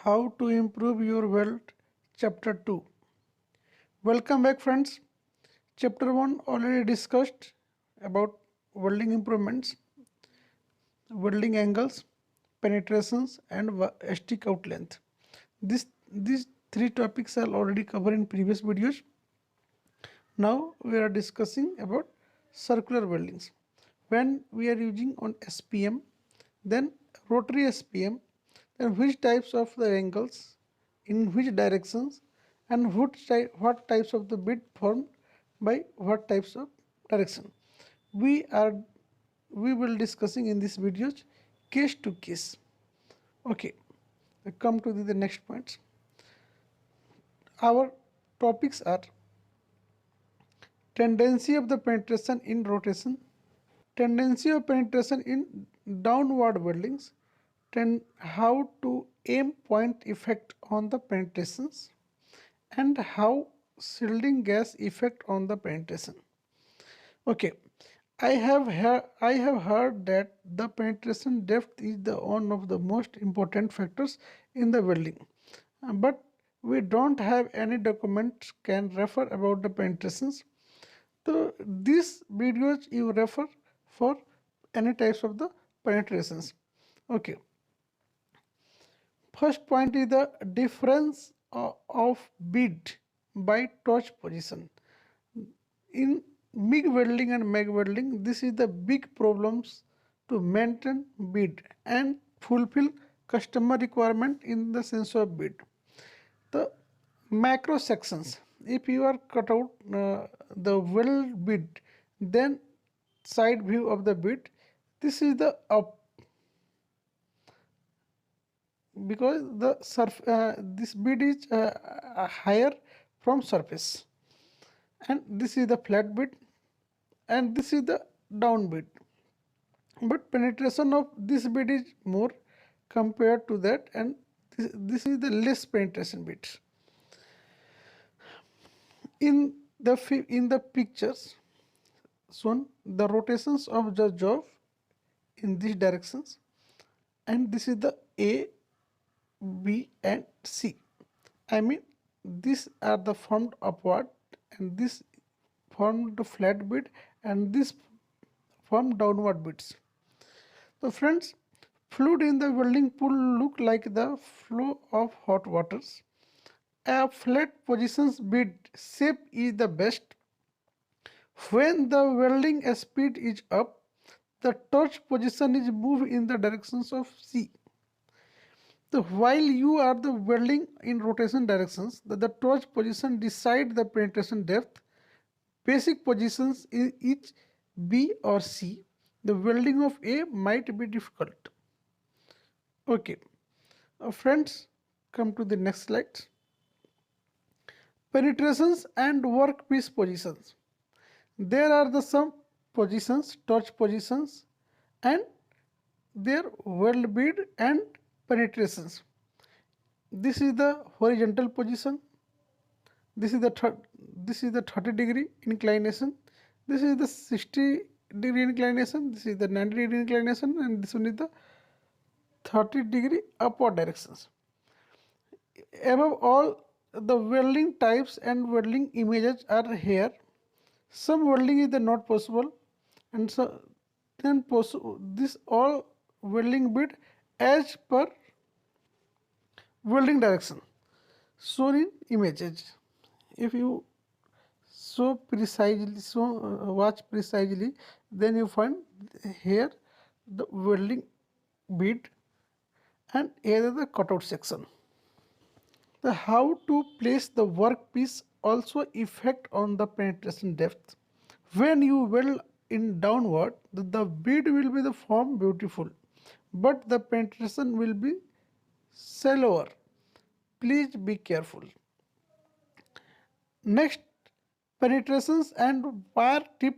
How to improve your weld, chapter 2. Welcome back, friends. Chapter 1 already discussed about welding improvements, welding angles, penetrations, and stick out length. These three topics are already covered in previous videos. Now we are discussing about circular weldings. When we are using on SPM, then rotary SPM, then which types of the angles, in which directions, and what types of the bead formed by what types of direction. We are we will discussing in this videos case to case. Okay, I come to the next points. Our topics are tendency of the penetration in rotation, tendency of penetration in downward weldings, how to aim point effect on the penetrations, and how shielding gas effect on the penetration. Okay, I have heard that the penetration depth is the one of the most important factors in the welding, but we don't have any documents can refer about the penetrations. So these videos you refer for any types of the penetrations. Okay. First point is the difference of bead by torch position. In MIG welding and MAG welding, this is the big problems to maintain bead and fulfill customer requirement in the sense of bead. The macro sections, if you are cut out the weld bead, then side view of the bead, this is the up, because this bead is higher from surface, and this is the flat bead, and this is the down bead, but penetration of this bead is more compared to that, and this is the less penetration beads. In the pictures shown, the rotations of the job in these directions, and this is the A, B and C. I mean, these are the formed upward, and this formed the flat bead, and this formed downward beads. So friends, fluid in the welding pool look like the flow of hot waters. A flat positions bead shape is the best. When the welding speed is up, the torch position is moved in the directions of C. So while you are the welding in rotation directions, the torch position decide the penetration depth. Basic positions in each B or C. The welding of A might be difficult. Okay, friends, come to the next slide. Penetrations and workpiece positions. There are the some positions, torch positions, and their weld bead and penetrations. This is the horizontal position. This is the 30-degree inclination. This is the 60-degree inclination. This is the 90-degree inclination, and this one is the 30-degree upward directions. Above all, the welding types and welding images are here. Some welding is not possible, and so then this all welding bead as per welding direction shown in images. If you watch precisely, then you find here the welding bead and here the cutout section. The how to place the workpiece also effect on the penetration depth. When you weld in downward, the bead will be the form beautiful, but the penetration will be shallower. Please be careful. Next, penetrations and wire tip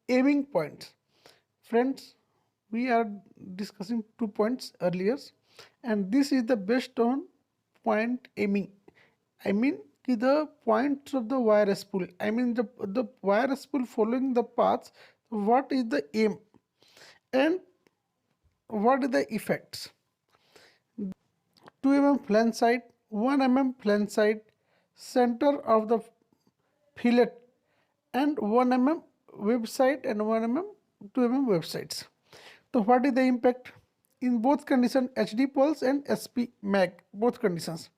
aiming points. Friends, we are discussing 2 points earlier, and this is the best on point aiming. I mean the points of the wire spool. I mean the wire spool following the paths. What is the aim and what are the effects? 2 mm flange side, 1 mm flange side, center of the fillet, and 1 mm web side and 1 mm 2 mm web sides. So what is the impact? In both conditions, HD pulse and SP mag, both conditions.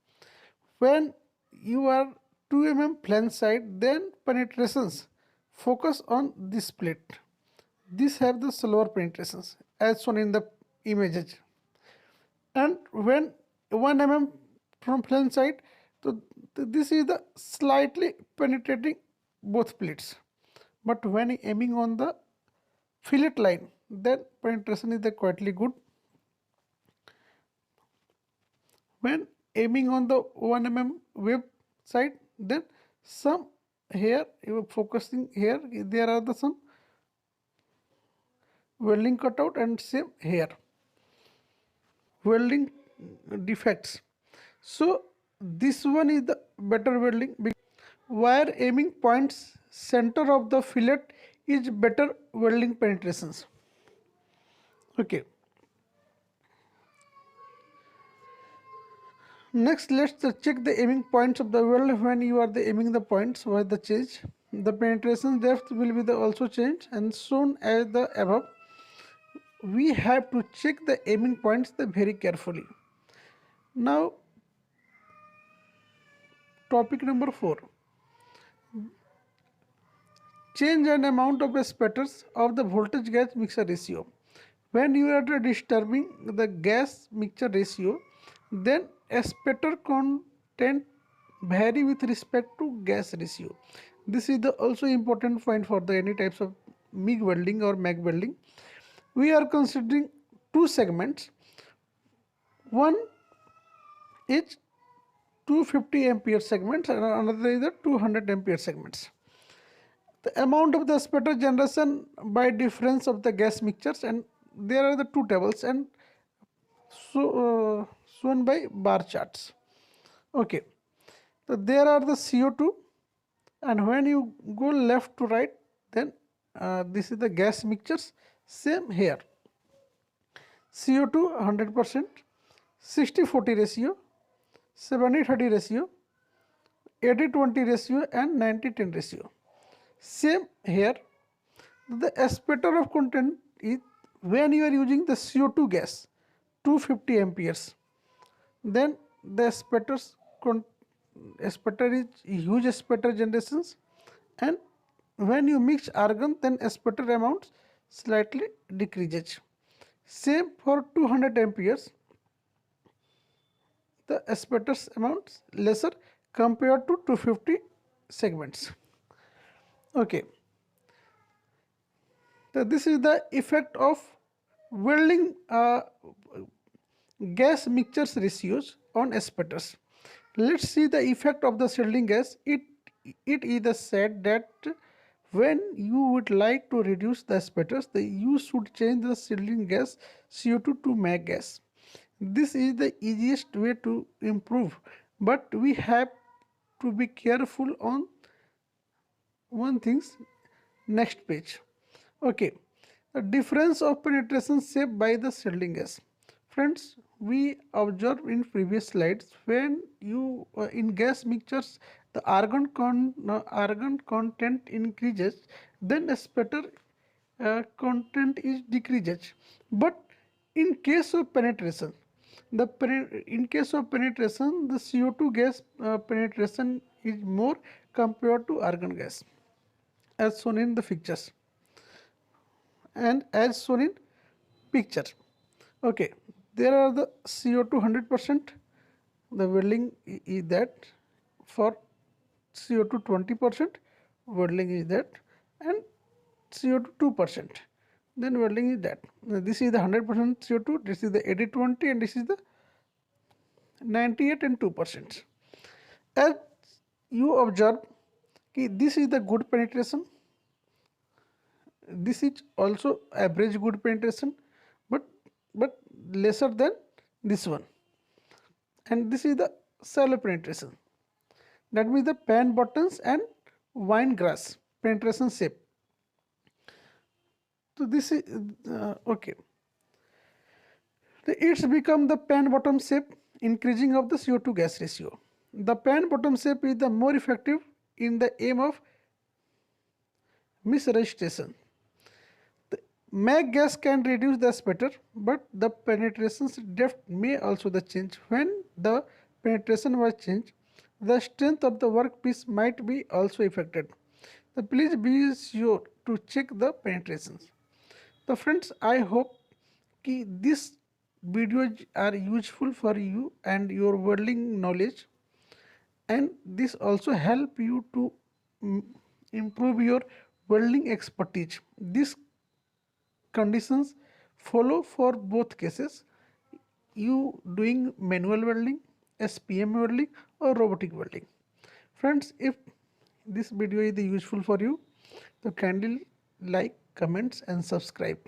When you are 2 mm flange side, then penetrations focus on this plate. These have the slower penetrations as shown in the images. And when 1 mm from flange side, so this is the slightly penetrating both plates. But when aiming on the fillet line, then penetration is the quietly good. When aiming on the 1 mm web side, then some here you are focusing here, there are the some welding cutout and same here welding defects. So this one is the better welding. Wire aiming points center of the fillet is better welding penetrations. Okay. Next, let's check the aiming points of the weld. When you are aiming the points, what the change? The penetration depth will be the also changed, and soon as the above, we have to check the aiming points very carefully. Now, topic number 4. Change and amount of the spatters of the voltage gas mixture ratio. When you are disturbing the gas mixture ratio, then a spatter content vary with respect to gas ratio. This is the also important point for the any types of MIG welding or MAG welding. We are considering two segments. One is 250 ampere segments and another is the 200 ampere segments. The amount of the spatter generation by difference of the gas mixtures, and there are the two tables and shown by bar charts. Okay, so there are the CO2, and when you go left to right, then this is the gas mixtures. Same here, CO2 100%, 60-40 ratio, 70-30 ratio, 80-20 ratio, and 90-10 ratio. Same here, the spatter of content is when you are using the CO2 gas 250 amperes, then the spatter is huge spatter generations, and when you mix argon, then spatter amounts slightly decreases. Same for 200 amperes, the spatters amounts lesser compared to 250 segments. Okay, so this is the effect of welding gas mixtures ratios on spatters. Let's see the effect of the shielding gas. It is said that when you would like to reduce the spatters, you should change the shielding gas CO2 to MAG gas. This is the easiest way to improve, but we have to be careful on one thing's next page. Okay, the difference of penetration shaped by the shielding gas. Friends, we observed in previous slides when you in gas mixtures the argon content increases, then the spatter content is decreases. But in case of penetration, in case of penetration, the CO2 gas penetration is more compared to argon gas, as shown in the pictures and as shown in picture. Okay, there are the CO2 100%, the welding is that. For CO2 20%, welding is that, and CO2 2%, then welding is that. Now, this is the 100% CO2, this is the 80-20, and this is the 98 and 2%. As you observe, this is the good penetration, this is also average good penetration, but lesser than this one, and this is the shallow penetration, that means the pan buttons and wine grass penetration shape. So this is okay, it's become the pan bottom shape increasing of the CO2 gas ratio. The pan bottom shape is the more effective in the aim of misregistration. The mag gas can reduce the spatter, but the penetration's depth may also the change. When the penetration was changed, the strength of the workpiece might be also affected. So please be sure to check the penetrations. So friends, I hope कि this videos are useful for you and your welding knowledge, and this also help you to improve your welding expertise. These conditions follow for both cases, you doing manual welding, SPM welding or robotic welding. Friends, if this video is useful for you, so kindly like, comments and subscribe.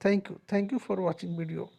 Thank you for watching video.